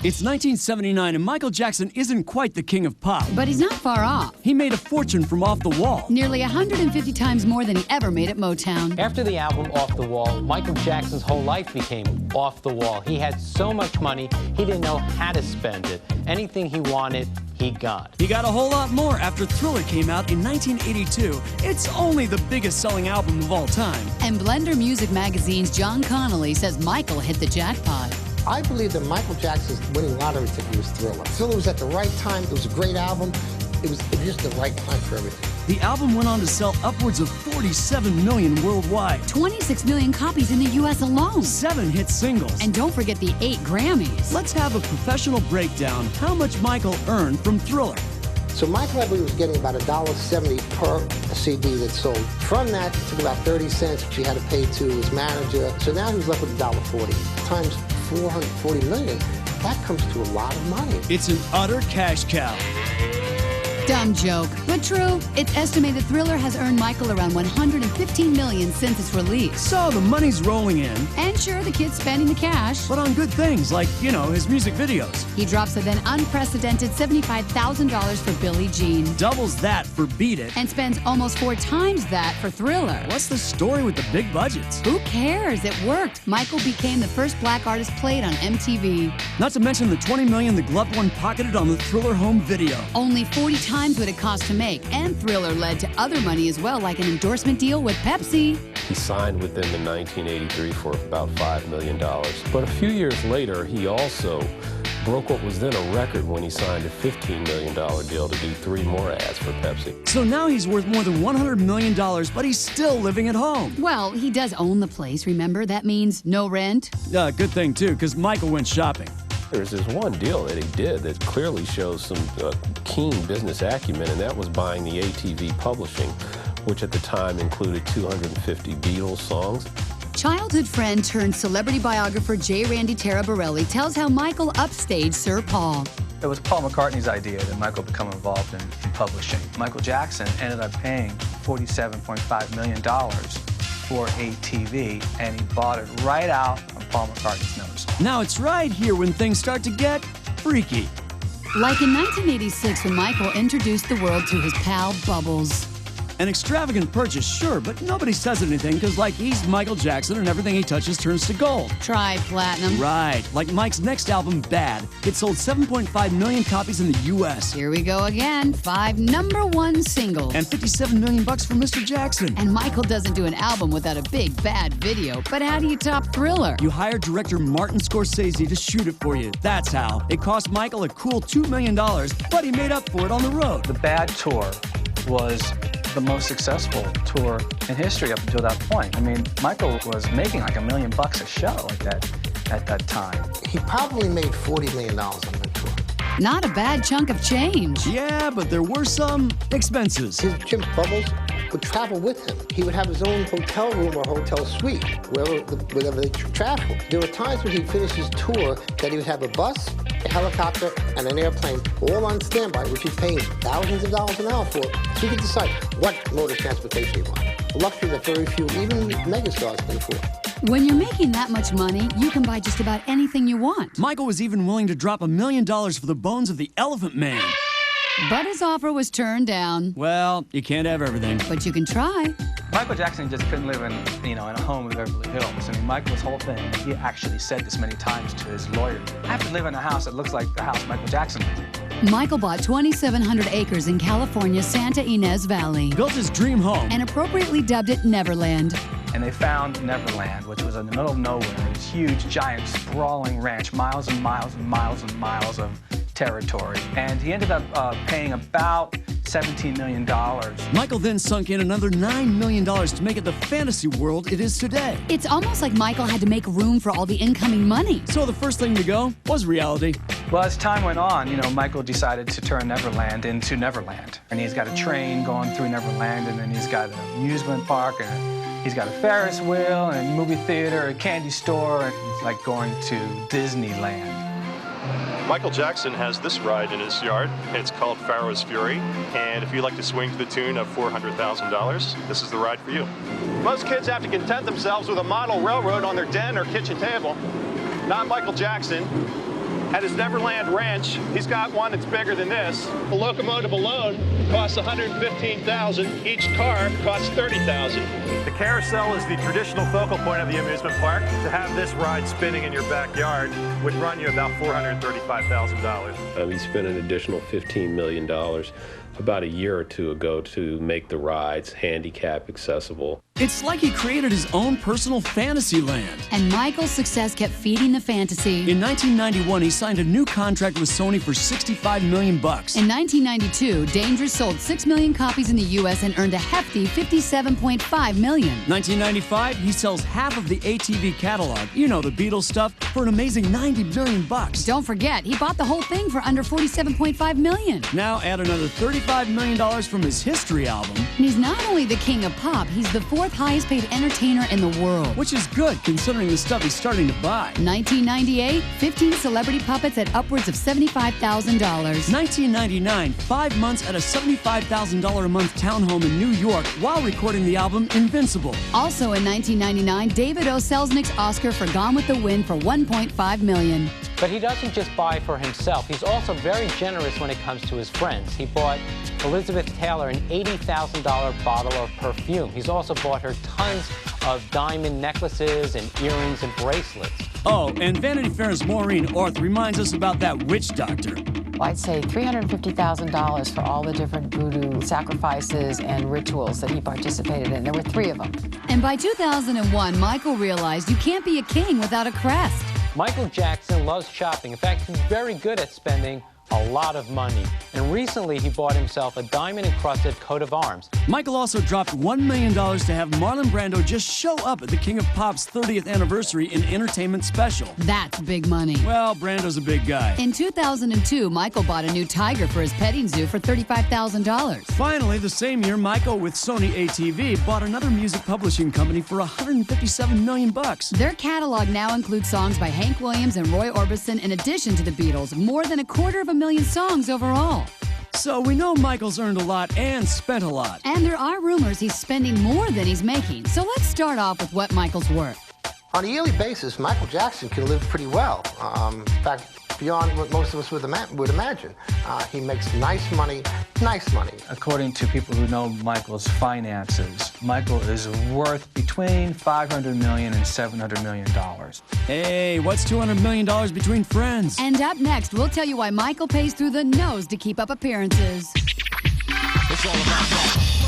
It's 1979, and Michael Jackson isn't quite the king of pop. But he's not far off. He made a fortune from Off the Wall. Nearly 150 times more than he ever made at Motown. After the album Off the Wall, Michael Jackson's whole life became off the wall. He had so much money, he didn't know how to spend it. Anything he wanted, he got. He got a whole lot more after Thriller came out in 1982. It's only the biggest selling album of all time. And Blender Music Magazine's John Connolly says Michael hit the jackpot. I believe that Michael Jackson's winning lottery ticket was Thriller. Thriller was at the right time. It was a great album. It was just the right time for everything. The album went on to sell upwards of 47 million worldwide. 26 million copies in the U.S. alone. 7 hit singles. And don't forget the 8 Grammys. Let's have a professional breakdown how much Michael earned from Thriller. So Michael, I believe, was getting about $1.70 per CD that sold. From that, it took about 30 cents, which he had to pay to his manager. So now he was left with $1.40. Times 440 million, that comes to a lot of money. It's an utter cash cow. Dumb joke, but true. It's estimated Thriller has earned Michael around $115 million since its release. So the money's rolling in. And sure, the kid's spending the cash. But on good things, like, you know, his music videos. He drops a then unprecedented $75,000 for Billie Jean. Doubles that for Beat It. And spends almost 4 times that for Thriller. What's the story with the big budgets? Who cares? It worked. Michael became the first black artist played on MTV. Not to mention the $20 million the gloved one pocketed on the Thriller home video. Only 40 times what it cost to make, and Thriller led to other money as well, like an endorsement deal with Pepsi. He signed with them in 1983 for about $5 million. But a few years later, he also broke what was then a record when he signed a $15 million deal to do 3 more ads for Pepsi. So now he's worth more than $100 million, but he's still living at home. Well, he does own the place, remember? That means no rent. Good thing, too, because Michael went shopping. There's this one deal that he did that clearly shows some keen business acumen, and that was buying the ATV Publishing, which at the time included 250 Beatles songs. Childhood friend turned celebrity biographer J. Randy Taraborelli tells how Michael upstaged Sir Paul. It was Paul McCartney's idea that Michael become involved in publishing. Michael Jackson ended up paying $47.5 million for ATV, and he bought it right out of Paul McCartney's nose. Now it's right here when things start to get freaky. Like in 1986 when Michael introduced the world to his pal Bubbles. An extravagant purchase, sure, but nobody says anything because, like, he's Michael Jackson and everything he touches turns to gold. Try platinum. Right. Like Mike's next album, Bad. It sold 7.5 million copies in the U.S. Here we go again. 5 #1 singles. And $57 million for Mr. Jackson. And Michael doesn't do an album without a big, bad video. But how do you top Thriller? You hire director Martin Scorsese to shoot it for you. That's how. It cost Michael a cool $2 million, but he made up for it on the road. The Bad Tour was the most successful tour in history up until that point. I mean, Michael was making like $1 million a show at that time. He probably made $40 million on that tour. Not a bad chunk of change. Yeah, but there were some expenses. His Jim Bubbles would travel with him. He would have his own hotel room or hotel suite, wherever they traveled. There were times when he'd finish his tour that he would have a bus, a helicopter, and an airplane all on standby, which he's paying thousands of dollars an hour for, so he could decide what mode of transportation he wanted. A luxury that very few, even megastars, can afford. When you're making that much money, you can buy just about anything you want. Michael was even willing to drop $1 million for the bones of the Elephant Man. But his offer was turned down. Well, you can't have everything. But you can try. Michael Jackson just couldn't live in a home in Beverly Hills. I mean, Michael's whole thing, he actually said this many times to his lawyer, I have to live in a house that looks like the house Michael Jackson lived in. Michael bought 2,700 acres in California's Santa Ynez Valley. Built his dream home. And appropriately dubbed it Neverland. And they found Neverland, which was in the middle of nowhere, this huge, giant, sprawling ranch, miles and miles and miles and miles of territory. And he ended up paying about $17 million. Michael then sunk in another $9 million to make it the fantasy world it is today. It's almost like Michael had to make room for all the incoming money. So the first thing to go was reality. Well, as time went on, Michael decided to turn Neverland into Neverland. And he's got a train going through Neverland, and then he's got an amusement park, and he's got a Ferris wheel, and a movie theater, a candy store, and it's like going to Disneyland. Michael Jackson has this ride in his yard. It's called Pharaoh's Fury, and if you like to swing to the tune of $400,000, this is the ride for you. Most kids have to content themselves with a model railroad on their den or kitchen table. Not Michael Jackson. At his Neverland Ranch, he's got one that's bigger than this. The locomotive alone costs $115,000. Each car costs $30,000. The carousel is the traditional focal point of the amusement park. To have this ride spinning in your backyard would run you about $435,000. We spent an additional $15 million about a year or two ago to make the rides handicap accessible. It's like he created his own personal fantasy land. And Michael's success kept feeding the fantasy. In 1991, he signed a new contract with Sony for $65 million. In 1992, Dangerous sold 6 million copies in the U.S. and earned a hefty $57.5 million. 1995, he sells half of the ATV catalog, you know, the Beatles stuff, for an amazing $90 million. Don't forget, he bought the whole thing for under $47.5 million. Now add another $35 million from his History album. And he's not only the king of pop, he's the fourth highest paid entertainer in the world. Which is good, considering the stuff he's starting to buy. 1998, 15 celebrity puppets at upwards of $75,000. 1999, 5 months at a $75,000 a month townhome in New York while recording the album Invincible. Also in 1999, David O. Selznick's Oscar for Gone with the Wind for $1.5 million. But he doesn't just buy for himself. He's also very generous when it comes to his friends. He bought Elizabeth Taylor an $80,000 bottle of perfume. He's also bought her tons of diamond necklaces and earrings and bracelets. Oh, and Vanity Fair's Maureen Orth reminds us about that witch doctor. Well, I'd say $350,000 for all the different voodoo sacrifices and rituals that he participated in. There were 3 of them. And by 2001, Michael realized you can't be a king without a crest. Michael Jackson loves shopping. In fact, he's very good at spending a lot of money. And recently, he bought himself a diamond-encrusted coat of arms. Michael also dropped $1 million to have Marlon Brando just show up at the King of Pop's 30th anniversary in entertainment special. That's big money. Well, Brando's a big guy. In 2002, Michael bought a new tiger for his petting zoo for $35,000. Finally, the same year, Michael with Sony ATV bought another music publishing company for $157 million. Their catalog now includes songs by Hank Williams and Roy Orbison in addition to the Beatles, more than 250,000 songs overall. So we know Michael's earned a lot and spent a lot. And there are rumors he's spending more than he's making. So let's start off with what Michael's worth. On a yearly basis, Michael Jackson can live pretty well. In fact, beyond what most of us would imagine. He makes nice money. According to people who know Michael's finances, Michael is worth between $500 million and $700 million. Hey, what's $200 million between friends? And up next, we'll tell you why Michael pays through the nose to keep up appearances. It's all about that.